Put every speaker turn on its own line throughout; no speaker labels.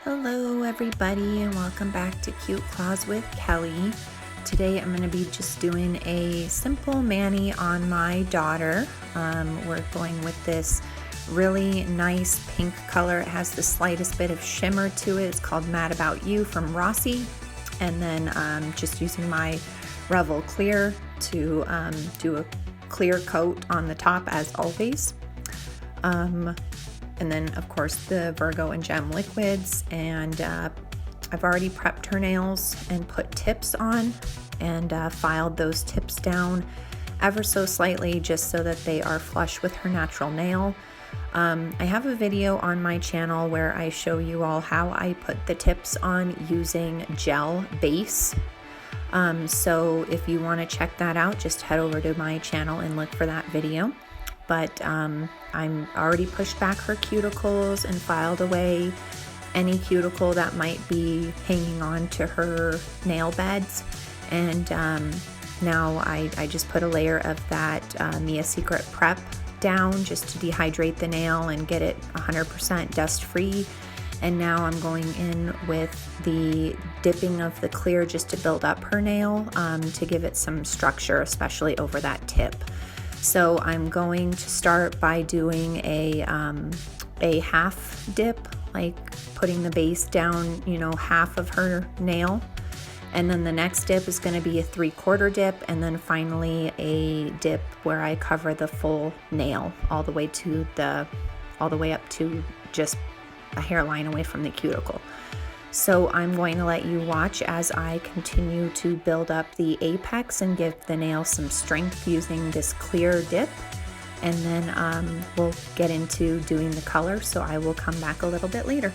Hello everybody and welcome back to Cute Claws with Kelly. Today I'm going to be just doing a simple mani on my daughter. We're going with this really nice pink color. It has the slightest bit of shimmer to it. It's called Mad About You from Rossi. And then just using my Revel Clear to do a clear coat on the top as always. And then of course the Virgo and Gem liquids, and I've already prepped her nails and put tips on and filed those tips down ever so slightly just so that they are flush with her natural nail. I have a video on my channel where I show you all how I put the tips on using gel base. So if you want to check that out, just head over to my channel and look for that video. But I'm already pushed back her cuticles and filed away any cuticle that might be hanging on to her nail beds. And now I just put a layer of that Mia Secret Prep down just to dehydrate the nail and get it 100% dust free. And now I'm going in with the dipping of the clear just to build up her nail to give it some structure, especially over that tip. So I'm going to start by doing a half dip, like putting the base down, half of her nail. And then the next dip is going to be a 3/4 dip, and then finally a dip where I cover the full nail all the way up to just a hairline away from the cuticle. So I'm going to let you watch as I continue to build up the apex and give the nail some strength using this clear dip. And then we'll get into doing the color, so I will come back a little bit later.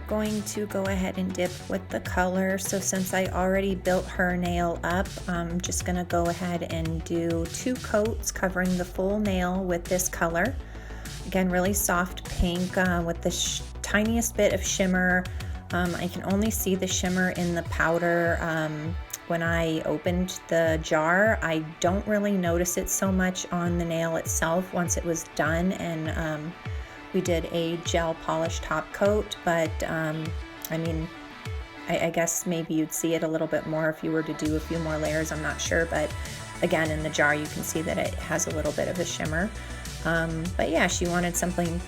going to go ahead and dip with the color. So since I already built her nail up, I'm just gonna go ahead and do 2 coats covering the full nail with this color. Again, really soft pink with the tiniest bit of shimmer. I can only see the shimmer in the powder. When I opened the jar, I don't really notice it so much on the nail itself once it was done, and we did a gel polish top coat, but I mean, I guess maybe you'd see it a little bit more if you were to do a few more layers, I'm not sure, but again, in the jar you can see that it has a little bit of a shimmer. But yeah, she wanted something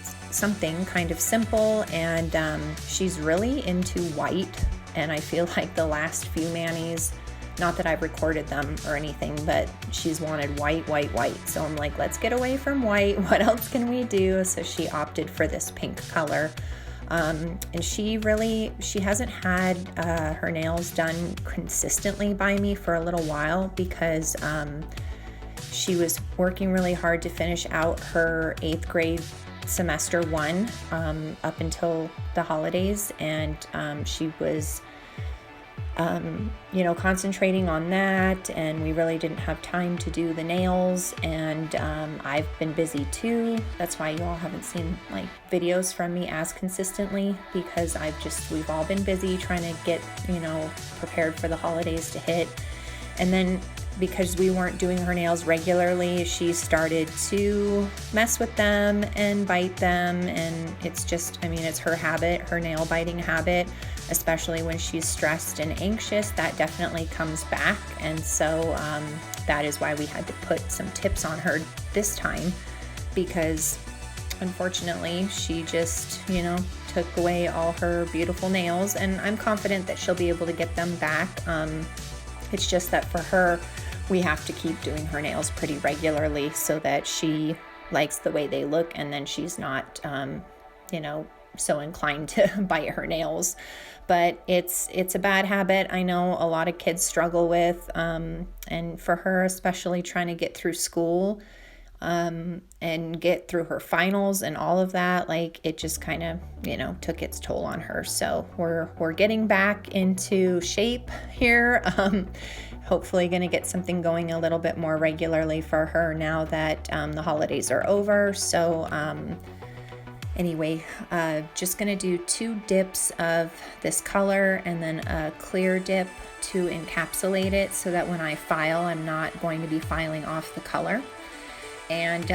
kind of simple, and she's really into white, and I feel like the last few manis, not that I've recorded them or anything, but she's wanted white. So I'm like, let's get away from white. What else can we do? So she opted for this pink color. And she hasn't had her nails done consistently by me for a little while because she was working really hard to finish out her 8th grade semester 1 up until the holidays, and she was concentrating on that, and we really didn't have time to do the nails, and I've been busy too. That's why you all haven't seen like videos from me as consistently, because we've all been busy trying to get, prepared for the holidays to hit. And then because we weren't doing her nails regularly, she started to mess with them and bite them, and it's her habit, her nail biting habit, especially when she's stressed and anxious. That definitely comes back, and so that is why we had to put some tips on her this time, because unfortunately she just took away all her beautiful nails, and I'm confident that she'll be able to get them back. It's just that for her, we have to keep doing her nails pretty regularly so that she likes the way they look, and then she's not so inclined to bite her nails. But it's a bad habit I know a lot of kids struggle with, and for her, especially trying to get through school and get through her finals and all of that, like it just kind of took its toll on her. So we're getting back into shape here. Hopefully going to get something going a little bit more regularly for her now that the holidays are over. So anyway, just going to do 2 dips of this color and then a clear dip to encapsulate it so that when I file, I'm not going to be filing off the color. And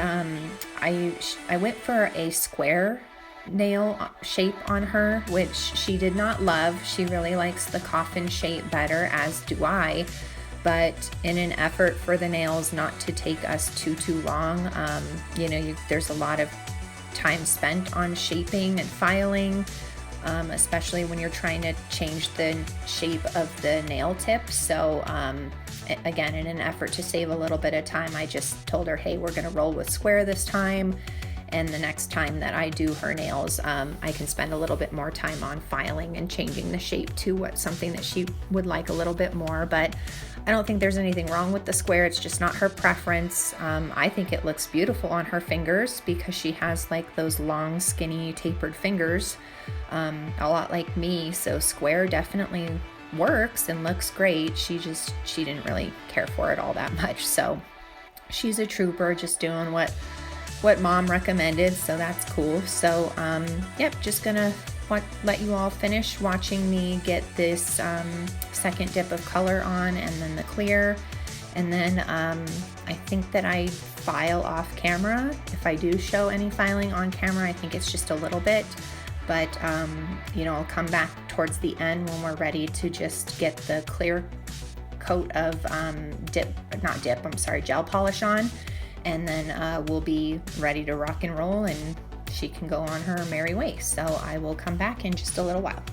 I went for a square nail shape on her, which she did not love. She really likes the coffin shape better, as do I. But in an effort for the nails not to take us too long, there's a lot of time spent on shaping and filing, especially when you're trying to change the shape of the nail tips. So again, in an effort to save a little bit of time, I just told her, hey, we're gonna roll with square this time, and the next time that I do her nails, I can spend a little bit more time on filing and changing the shape to something that she would like a little bit more. But I don't think there's anything wrong with the square. It's just not her preference. I think it looks beautiful on her fingers because she has like those long, skinny, tapered fingers, a lot like me. So square definitely works and looks great. She didn't really care for it all that much. So she's a trooper, just doing what mom recommended. So that's cool. So yep, just gonna let you all finish watching me get this second dip of color on, and then the clear, and then I think that I file off camera. If I do show any filing on camera, I think it's just a little bit, but I'll come back towards the end when we're ready to just get the clear coat of gel polish on, and then we'll be ready to rock and roll, and she can go on her merry way. So I will come back in just a little while.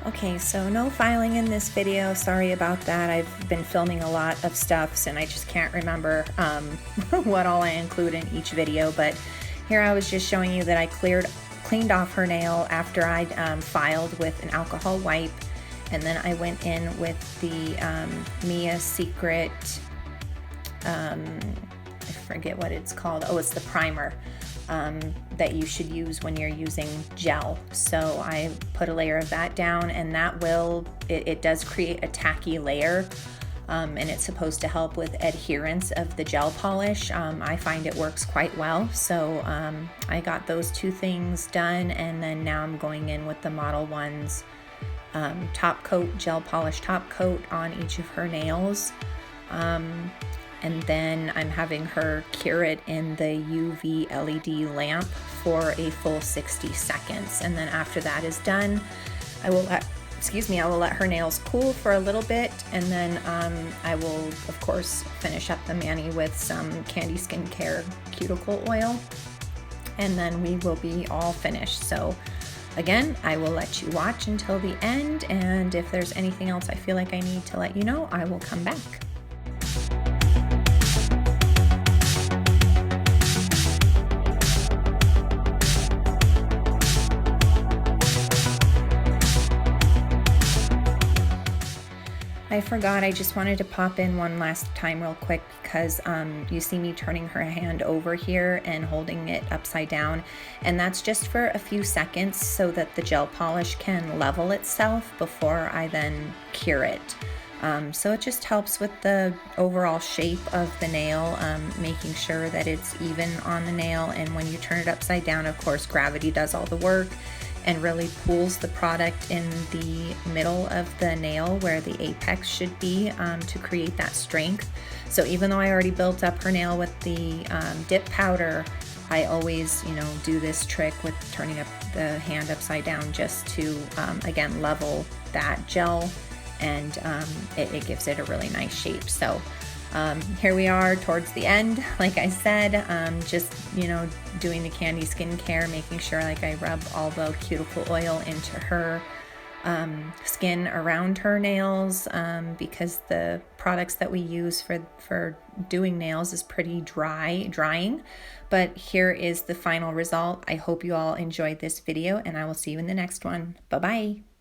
Okay, so no filing in this video. Sorry about that. I've been filming a lot of stuff and I just can't remember what all I include in each video, but here I was just showing you that I cleaned off her nail after I'd filed with an alcohol wipe, and then I went in with the Mia Secret, I forget what it's called. Oh, it's the primer that you should use when you're using gel. So I put a layer of that down, and that it does create a tacky layer, and it's supposed to help with adherence of the gel polish. I find it works quite well. So I got those two things done, and then now I'm going in with the Modelones top coat, gel polish top coat on each of her nails. And then I'm having her cure it in the UV LED lamp for a full 60 seconds. And then after that is done, I will let her nails cool for a little bit, and then I will, of course, finish up the mani with some Candi Skincare cuticle oil, and then we will be all finished. So again, I will let you watch until the end, and if there's anything else I feel like I need to let you know, I will come back. I forgot, I just wanted to pop in one last time real quick because you see me turning her hand over here and holding it upside down, and that's just for a few seconds so that the gel polish can level itself before I then cure it. So it just helps with the overall shape of the nail, making sure that it's even on the nail, and when you turn it upside down, of course, gravity does all the work and really pulls the product in the middle of the nail where the apex should be, to create that strength. So even though I already built up her nail with the dip powder, I always, do this trick with turning up the hand upside down just to, again, level that gel, and it gives it a really nice shape. So here we are towards the end. Like I said, just doing the Candi Skincare, making sure like I rub all the cuticle oil into her skin around her nails, because the products that we use for doing nails is pretty drying. But here is the final result. I hope you all enjoyed this video, and I will see you in the next one. Bye bye.